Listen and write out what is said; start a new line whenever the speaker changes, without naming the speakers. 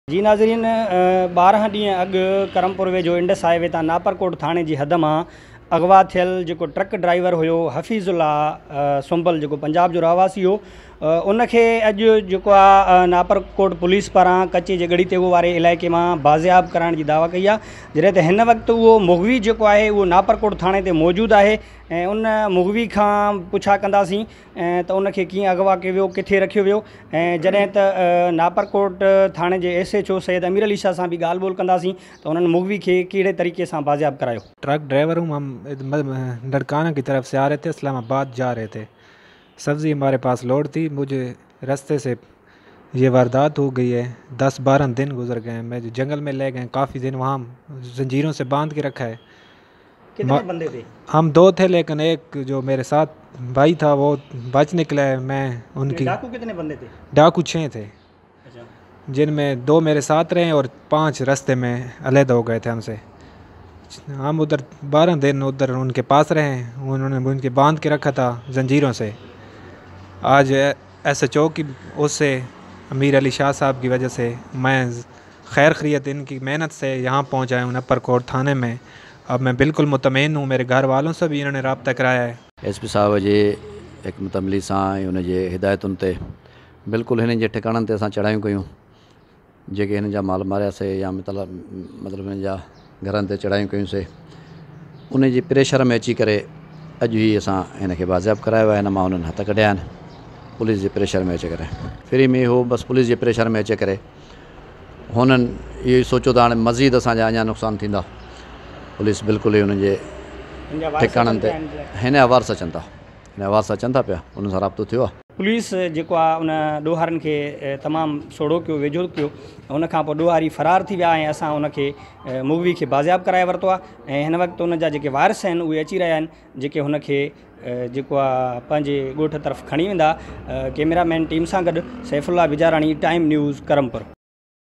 जी नाज़रीन, 12 ॾींहं अॻु करमपुर वेझो इंडस हाईवे तां नापरकोट थाणे जी हद मां अगवा थियल जेको ट्रक ड्राइवर हुयो हफ़ीज़ुल्ला सुंबल, जेको पंजाब जो रहवासी हो, उनखे अॼु जेको आहे नापरकोट पुलिस पारां कचे जे गड़ी तेगो वारे इलाइक़े मां बाज़ियाब कराइण जी दावा कई आहे। जॾहिं त हिन वक़्तु उहो मुगवी जेको आहे उहो नापरकोट थाणे ते मौजूदु आहे ऐं उन मुगवी खां पुछा कंदासीं त उनखे कीअं अगवा कयो वियो, किथे रखियो वियो, ऐं जॾहिं त नापरकोट थाणे जे SHO सैयद अमीर अली शाह सां बि ॻाल्हि ॿोल कंदासीं त उन्हनि मुगवी खे कहिड़े तरीक़े सां बाज़ियाब करायो।
ट्रक ड्राइवर हूँ, हम ननकाना की तरफ से आ रहे थे, इस्लामाबाद जा रहे थे। सब्ज़ी हमारे पास लोड थी, मुझे रास्ते से ये वारदात हो गई है। 10-12 दिन गुजर गए हैं, मैं जंगल में ले गए, काफ़ी दिन वहाँ जंजीरों से बांध के रखा है।
कितने बंदे थे?
हम 2 थे, लेकिन एक जो मेरे साथ भाई था वो बच निकला है। मैं उनकी
डाकू कितने बंदे थे?
डाकू 6 थे,
अच्छा।
जिनमें 2 मेरे साथ रहे और 5 रास्ते में अलग हो गए थे हमसे। हम उधर 12 दिन उधर उनके पास रहे, उन्होंने उनके बांध के रखा था जंजीरों से। आज SHO की उससे अमीर अली शाह साहब की वजह से मैं खैर खैरियत इनकी मेहनत से यहाँ पहुँचा हूँ नापरकोट थाने में। अब मैं बिल्कुल मुतमईन हूँ, मेरे घर वालों से भी इन्होंने रब्ता कराया है।
SP साहब जे हिकमत अमली सां उन जे हिदायतुनि ते बिल्कुलु हिननि जे ठिकाणनि ते असां चढ़ायूं कयूं, जेके हिननि जा माल मारियासीं या मतिलबु हिननि जा घरनि ते चढ़ायूं कयूंसीं। उन जी प्रेशर में अची करे अॼु ई असां हिन खे बाज़ियाब करायो आहे। हिन मां हुननि हथ कढिया आहिनि पुलिस जे प्रेशर में अची करे। फ्री में हो बसि पुलिस जे प्रेशर में अची करे हुननि इहो ई सोचियो त हाणे मज़ीद असांजा अञा नुक़सान थींदा। पुलिस बिल्कुलु ई हुननि जे ठिकाणनि ते हिन जा वारस अचनि था, पिया, उन्हनि सां राब्तो थियो आहे।
पुलिस जेको आहे उन ॾोहारनि खे तमामु सोढ़ो कयो, वेझो कयो, उन खां पोइ ॾोहारी फ़रार थी विया ऐं असां उनखे मुगवी खे बाज़ियाब कराए वरितो आहे। ऐं हिन वक़्तु उन जा जेके वारिस आहिनि उहे अची रहिया आहिनि, जेके हुनखे जेको आहे पंहिंजे ॻोठ तरफ़ खणी वेंदा। कैमरामैन टीम सां गॾु सैफुल्ला बिजाराणी, टाइम न्यूज़, करमपुर।